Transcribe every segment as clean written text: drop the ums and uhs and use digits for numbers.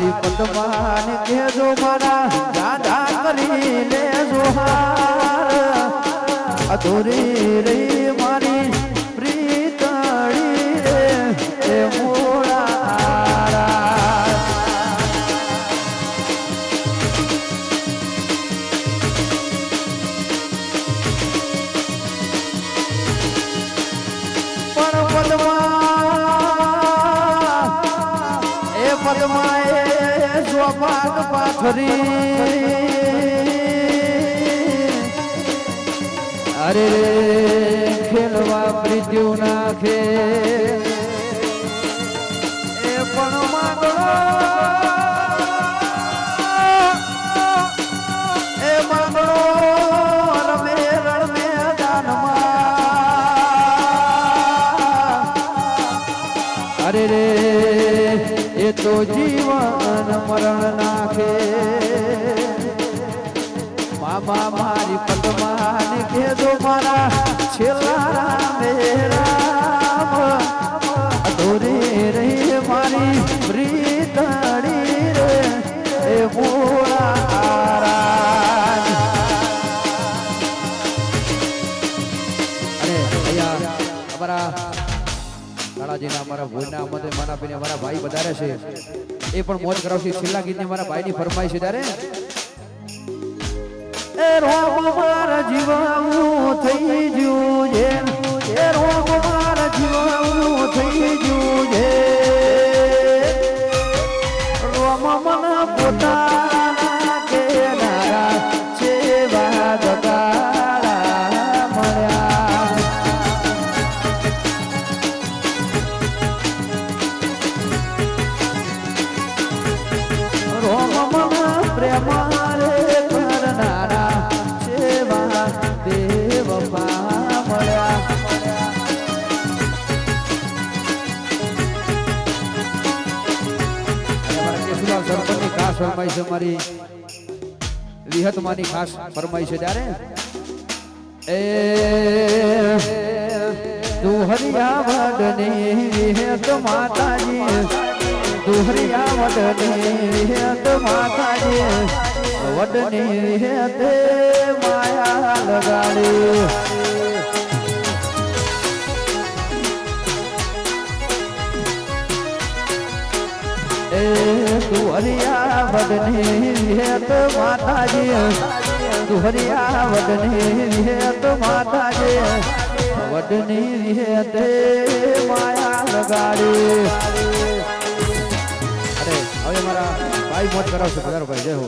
મારી પદ્માને કહેજો મારા દાદા કરી લેજો હાર અધૂરી રહી મારી પ્રીતળી રે એ મોળા પદ્માએ સ્વપાદ પાથરી અરે રે ખેલવા પ્રીત્યું નાખે એ પણ માંગણો એ માંગણો રમે રણ મેદાનમાં અરે રે એ તો જીવન મરણ નાખે મામા મારી પદ્માને કહેજો મારા છેલ્લા રામ અધૂરી રહી મારી પ્રીતળી રે એ મોળા આરાજ અરે અહીંયા અમારા કાળાજીના અમારા ભોજના મતે માના પીને અમારા ભાઈ વધારે છે એ પણ મોજ કરાવશે છેલ્લા ગીતની અમારા ભાઈની ફરમાઈશ છે ત્યારે એ રોગ મારા જીવાવું થઈ ગયું છે એ રોગ મારા જીવાવું થઈ ગયું છે રોમ મન પોતાના કે નારા છે વાદકાળા મળ્યા રોમ મન પ્રેમારે કરનારા સેવા દેવ મળ્યા સરપંચની ખાસ ફરમાઈ છે મારી વિહતમાની ખાસ ફરમાઈ છે ત્યારે એ દુહરિયા વડની વિહત માતાજી દુહરિયા વડની વિહત માતાજી વડની વિહતે માયા લગાડી એ દુહરિયા વડની વિહત માતાજી દુહરિયા વડની વિહત માતાજી વડની વિહતે માયા લગાડી અરે હવે મારા ભાઈ મોજ કરાવશે પધારો ભાઈ જય હો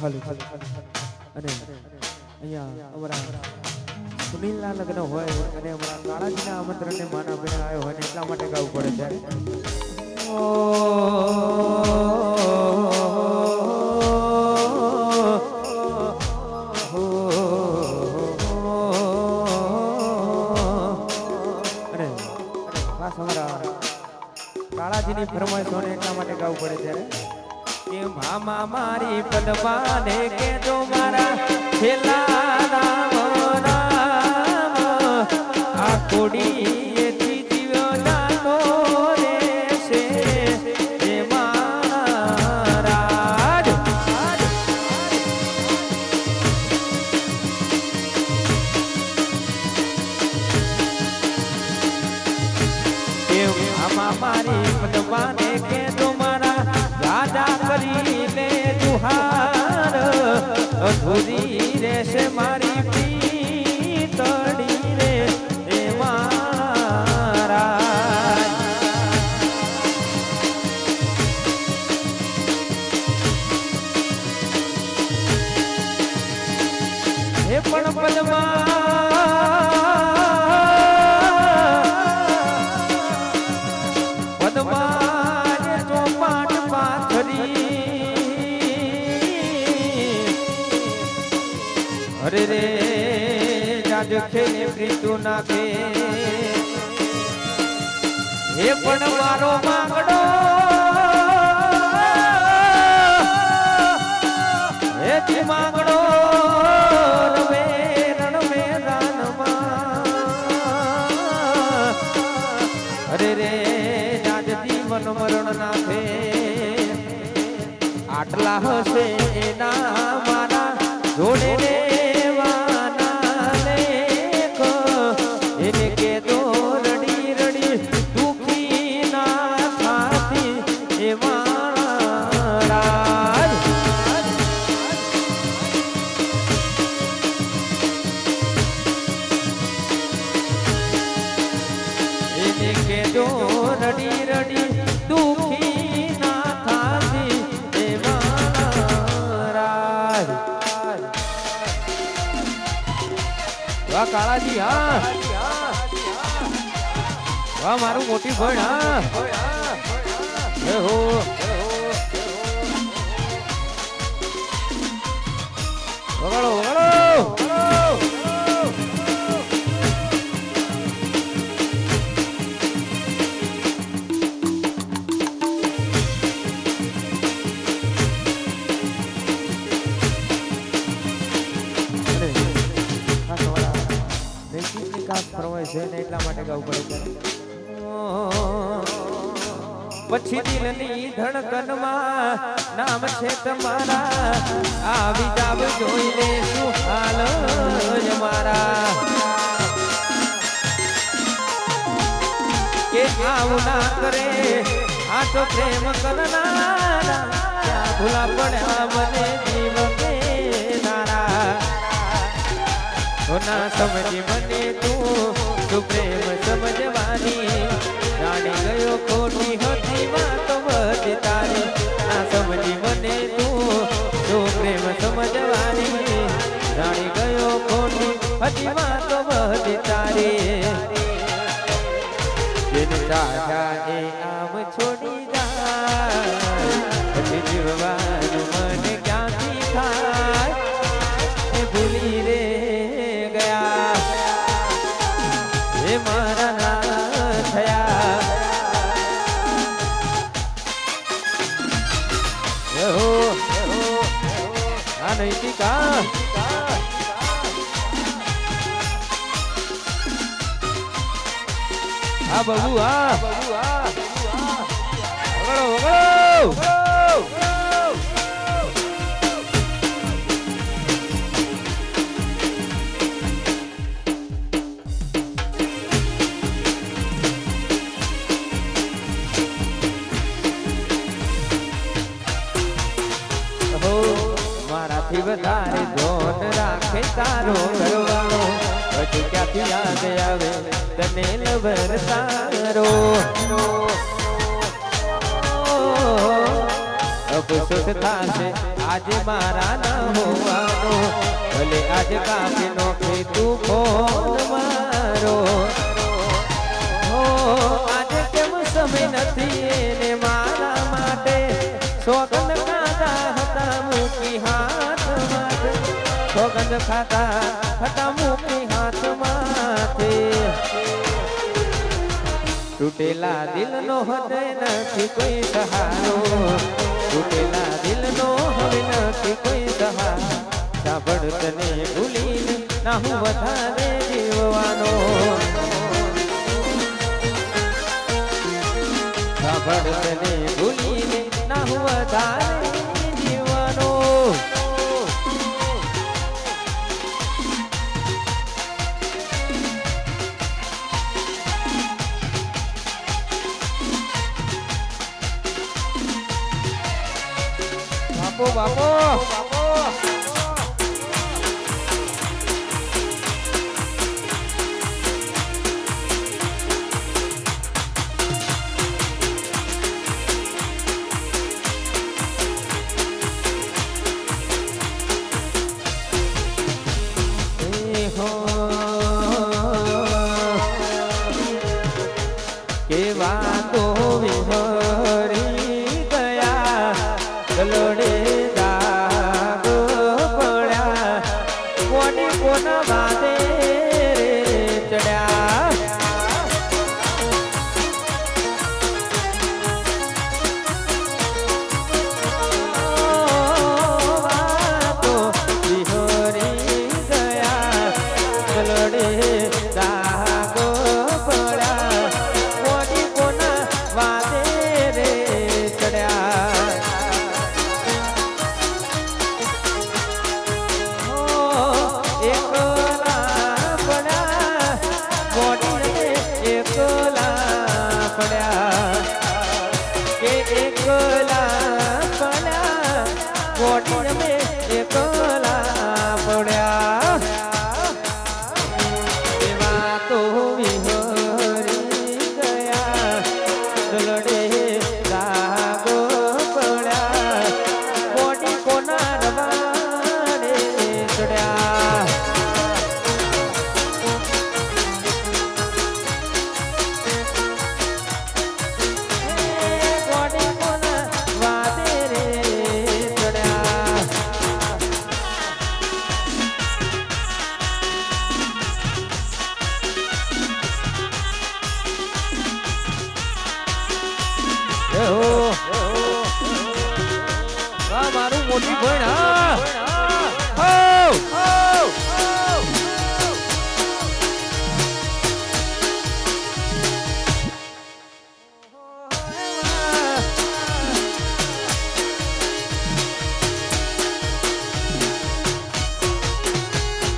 અને અહીંયા અમારા સુનિલના લગ્ન હોય અને અમારા કાળાજીના આમંત્રણને માન આપીને આવ્યો હોય ને એટલા માટે ગાવું પડે ત્યારે અને ખાસ અમારા કાળાજીની ફરમાઈશ હોય એટલા માટે ગાવું પડે ત્યારે કે મામા મારી પદ્માને કેજો મારા છેલ્લા રામ રામ આ કોડી એથી જીવ્યો જાતો રહેશે હે મહારાજ કે મામા મારી પદ્માને કેજો મારા રાજા કરી લે જુહાર અધૂરી રહેશે મારી પ્રીતળી રે હે મહારાજ હે પણ પદ્મા અરે રે જાજ ખેલે પ્રીતુ નાખે હે પણ મારો માંગડો એથી માંગણો રમે રણ મેદાનમાં અરે રે જાજતી મન મરણ નાથે આટલા હશે એના મારા જોડે રેવાના લેખ એને કેદો રડી રડી દુખી ના થાતી એ મારા એને કેદો રડી રડી દુખી ના થાતી એ મારા વાહ કાળાજી હા વાહ મારું મોટી ભણ હા હે હો વગાડો ફરવાય છે ને એટલા માટે ગાવું પડે પછી દિલની ધડકનમાં નામ છે તમારા આવી જાવ જોઈ લે શું હાલ મારા કે આવું ના કરે આ તો પ્રેમ કરનારા ભૂલા પડ્યા મને જીવ કે નારા ના સમજી મને તું પ્રેમ સમજવાની જાણી ગયો ખોટી હતી વાતો બધી તારી ના સમજી મને તું પ્રેમ સમજવાની જાણી ગયો ખોટી હતી વાતો બધી તારી જેને ચાહ્યા એ આમ છોડી જાય પછી જીવવાનું મને ક્યાંથી થાય એ ભૂલી રે મારા ના થયા આ નૈતિકા આ બબુ આ વગડો વધારે ધોન રાખે તારો ઘરવાળો પછી ક્યાંથી યાદ આવે તને લવર તારો અફસોસ થાશે આજે મારા ના હોવાનો ભલે આજે કાપી નોખે તું ફોન મારો આજે કેમ સમય નથી એને મારા માટે સોગંદ ખાધા હતા મૂકી હાથ માથે સોગંદ ખાધા હતા મૂકી હાથ માથે તૂટેલા દિલનો હૃદય નથી કોઈ સહારો તૂટેલા દિલનો હવે નથી કોઈ સહારો સાંભળ તને ભૂલીને ના હું વધારે જીવવાનો સાંભળ તને ભૂલીને ના હું વધારે જીવવાનો બાપો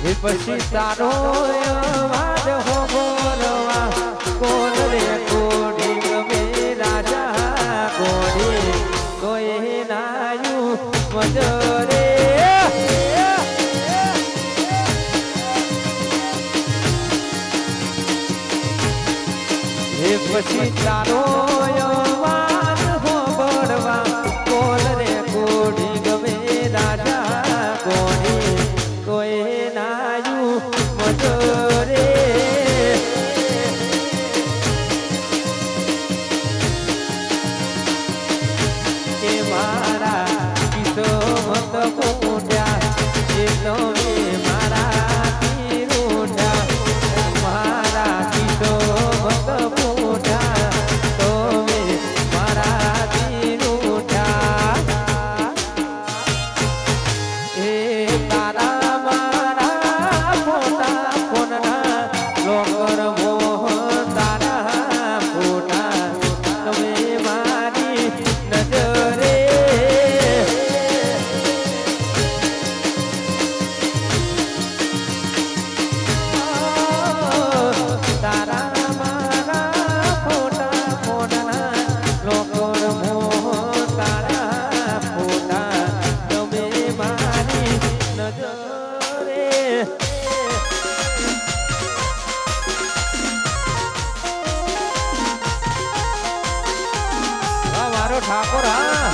એ પછી તારો અવાજ હો બોલવા કોણ રે કોડી ગમે રાજા કોડી કોઈ નાયું મજરે એ પછી તારો અવાજ હો બોલવા કોણ રે કોડી ગમે રાજા કોડી કોઈ નાયું મજરે કે મારા કિસો મત પૂજ્યા એ તમે મારા પીરુડા મારા કિસો મત પૂજ્યા તમે મારા પીરુડા એ તારા મારા ફોટા ફોનના લોકર મોહન તારા ફોટા તમે મારી નજરે તારા મારા ફોટા ફોનના લોકર મોહન તારા ફોટા તમે મારી નજરે મારો ઠાકોર હા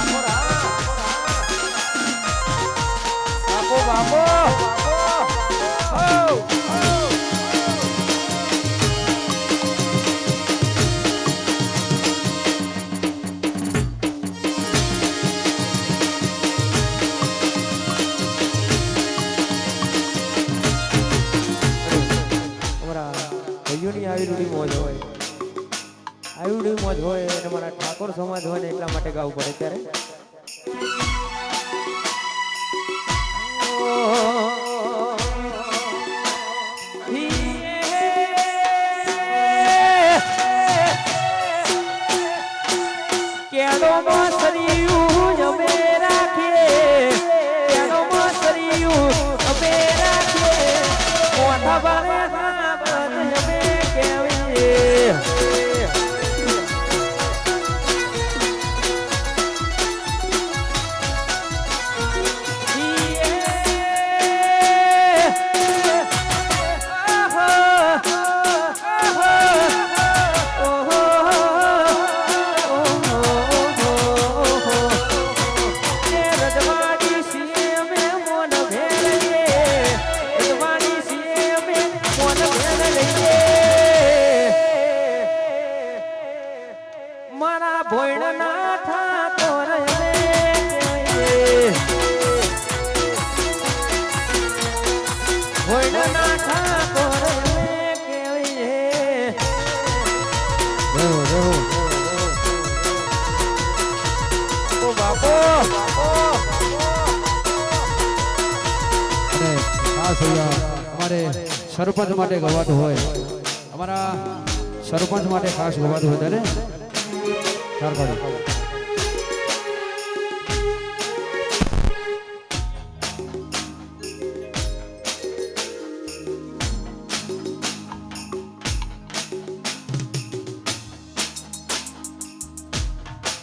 બાપો બાપો ભાઈઓની આવી રૂડી મોજ હોય આવી રૂડી મોજ હોય અને મારા ઠાકોર સમાજ હોય ને એટલા માટે ગાવું પડે ત્યારે કેડો મસરિયું અમે રાખીએ કેડો મસરિયું અમે રાખીએ મોઢા બારે અમે કેવીએ મારા ભોયણના ઠાકોર ભોયણના ઠાકોર કેવીએ ઓ બાપો અને ખાસ અહીંયા અમારે સરપંચ માટે ગવાતું હોય અમારા સરપંચ માટે ખાસ ગવાતું હોય ત્યારે ચાર પાડી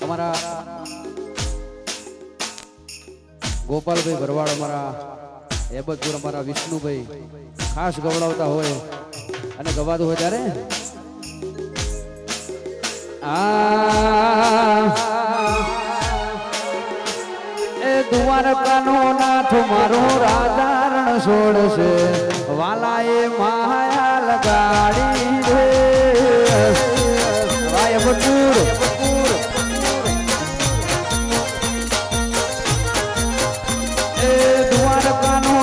અમારા ગોપાલભાઈ ભરવાડ અમારા હેબતપુર અમારા વિષ્ણુભાઈ ખાસ ગવડાવતા હોય અને ગવાતું હોય ત્યારે એ દ્વારકાનો નાથ મારો રાજા રણ છોડશે વાલાએ માયા લગાડી રે વાય બટુર એ દ્વારકાનો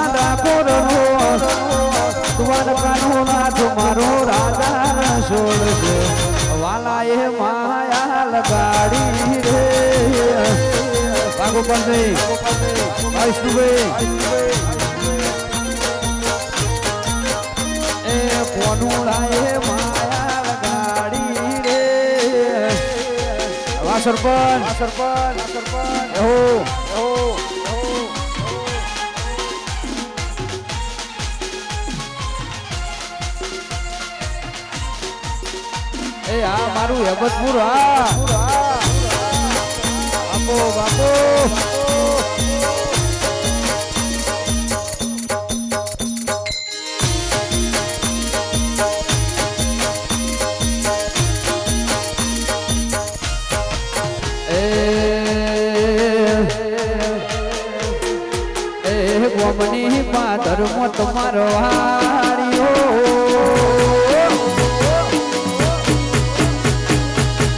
ડાકોરનો દ્વારકાનો નાથ મારો રાજા રણ છોડશે વાલાએ માયા લગાડી રે ગોપાલભાઈ વિષ્ણુભાઈ એ કોનુડાએ માયા લગાડી રે વા સરપંચ એ આ મારું હેબતપુર હા બાપો બાપો ગોમની પાદર મો તમારો હારિયો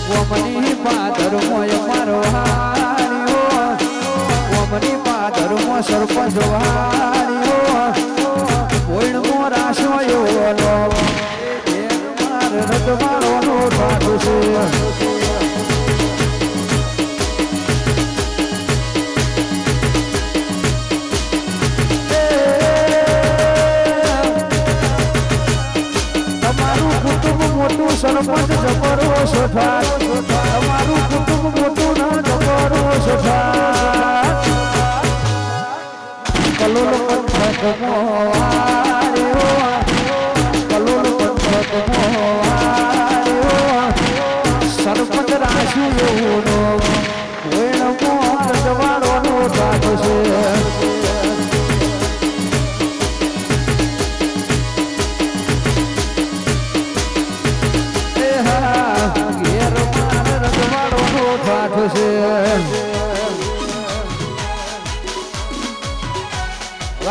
ગોમની પાદર મો મારો હારિયો ગોમની પાદર મો સરપંચ હારિયો કોઈણ મો રાશો યોલો એ માર રતવાળો નો સાધુ છે સરપંચ જબરો સોઠા તમારું કુટુંબ મોટું ના જબરો સોઠા કલોલ પંથક મોહાર્યો કલોલ પંથક મોહાર્યો સરપંચ રાશિ એવો વેણ મોહન જવાળો નો દાદ છે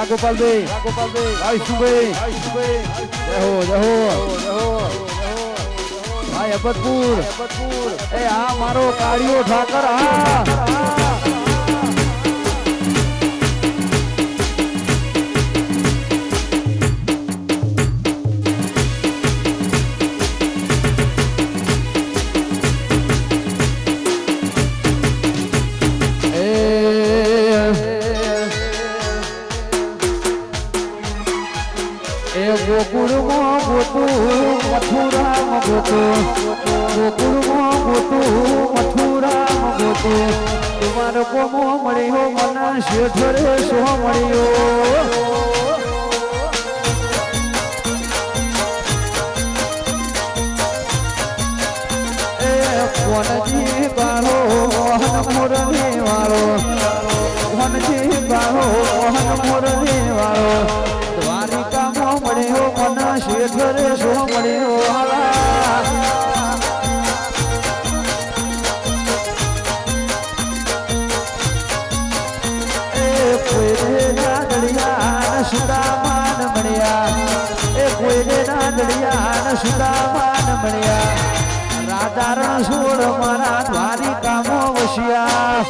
ગોપાલભાઈ આયુષભાઈ જય હો ભાઈ અબતપુર એ આ મારો કાળિયો ઠાકર હા ગોકુળમાં ગોતું મથુરામાં ગોતું ગોકુળમાં ગોતું મથુરામાં ગોતું તમારો કોમો મળ્યો મના શેઠરે સો મળ્યો એ કોનજી બાળો મોહન મોરને વાળો કોનજી બાળો મોહન મોરને વાળો દ્વારિકામાં મળ્યો મના શેઠરે સો મળ્યો એ કોઈને નાદડિયા સુદામાન મળ્યા એ કોઈને નાદડિયા સુદામાન મળ્યા રાજા રણછોડ મારા દ્વારિકામાં વસ્યા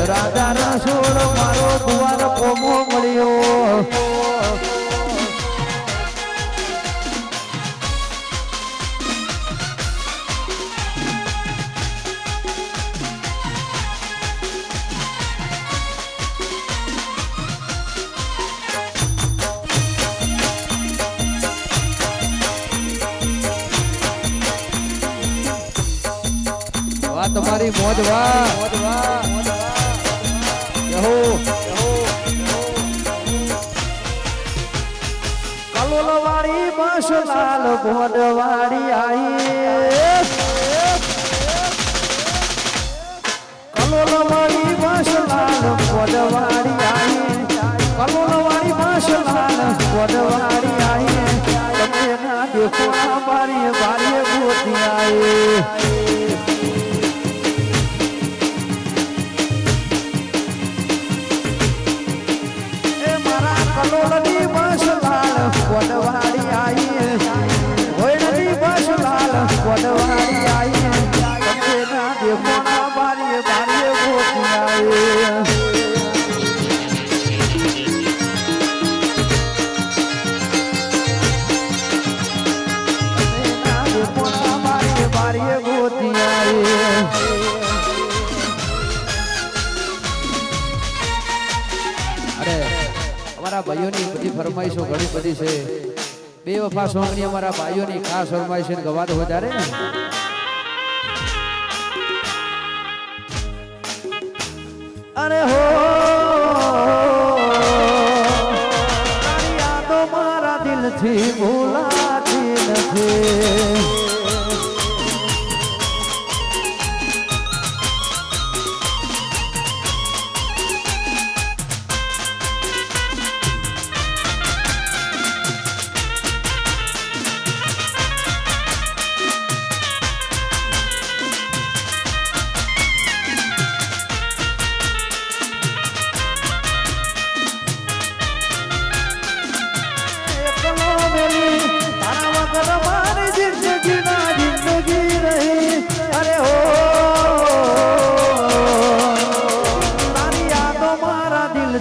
રાજા રણછોડ મારો દ્વાર કોમો મળ્યો વાહ તમારી મોજ વાહ કલોલવાડી બાસલાલ ભોડવાડી આઈ કલોલવાડી બાસલાલ ભોડવાડી આઈ કલોલવાડી બાસલાલ ભોડવાડી આઈ તમે ના દેખો બારીએ બારીએ ગોતી આઈ કલોલની બાસલાલ ભોડવાડી આઈ હોયની બાસલાલ ભોડવાડી આઈ તમે ના દેખો બારીએ બારીએ ગોતી આઈ બારીએ ગોતી આઈ અરે અમારા ભાઈઓની બધી ફરમાઈશો ઘણી બધી છે બે વફા સોંગની અમારા ભાઈઓની ખાસ ફરમાઈશ છે ગવાત વધારે ને અરે હો દિલથી ભૂલાતી નથી.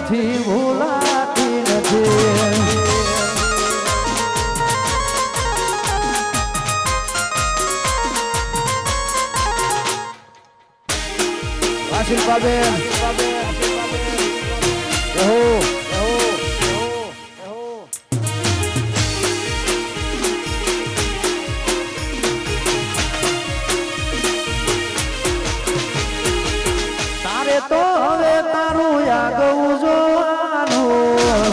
થી ભૂલાતી નથી. શિલ્પાબેન તારે તો હવે તારું યાદ જોવાનું.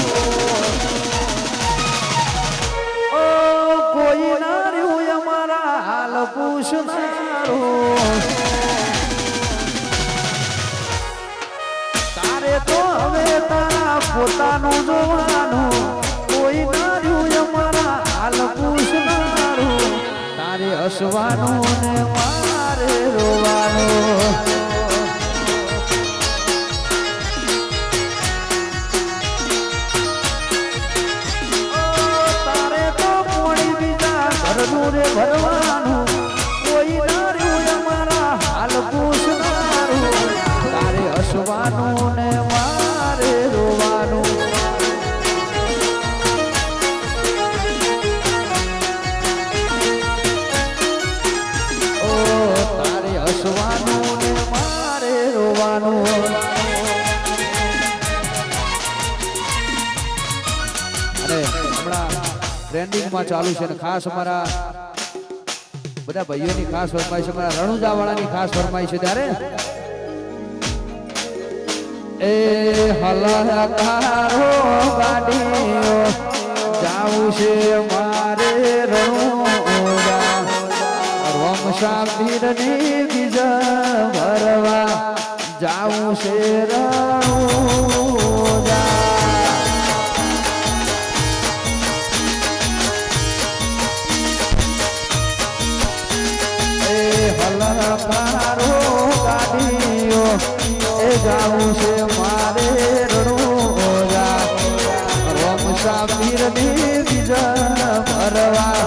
ઓ કોઈ ના રહ્યું અમારા હાલ પૂછનારું. તારે તો હવે તારા પોતાનું જોવાનું. કોઈ ના રહ્યું અમારા હાલ પૂછનારું. તારે હસવાનું ને મારે રોવાનું. ભરવાનું કોઈ ના રહ્યું અમારા હાલ પૂછનારું. તારે હસવાનું ને મારે રોવાનું. ઓ તારે હસવાનું ને મારે રોવાનું. અને હમણાં ટ્રેન્ડિંગમાં ચાલુ છે ને ખાસ અમારા બધા ભાઈઓની ખાસ ફરમાઈ છે. મારા રણુજા વાળાની ખાસ ફરમાઈ છે. ત્યારે એ હલકારો ગાડીઓ જાવું છે મારે રણુજા. રોમશાપીરની બીજ ભરવા જાવું છે રણુજા. હલકારો ગાડીઓ એ જાવું છે મારે રણુજા. રોમશાપીરની બીજ ભરવા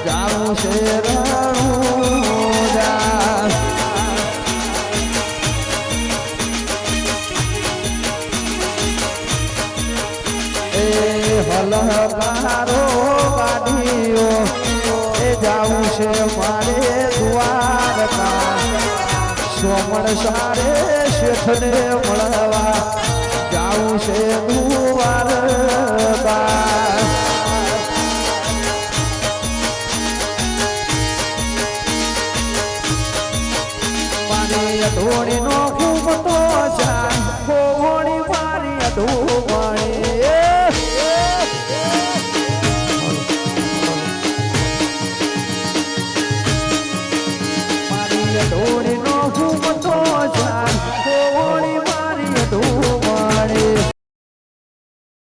જાવું છે રણુજા. એ હલકારો ગાડીઓ એ જાવું છે મારે દ્વારકા. સોમણ સારે શેઠને મળવા જાવું છે દ્વારકા. મારી અઢોળીનો ઘૂમતો જાય, ઘોડી મારી અઢોળ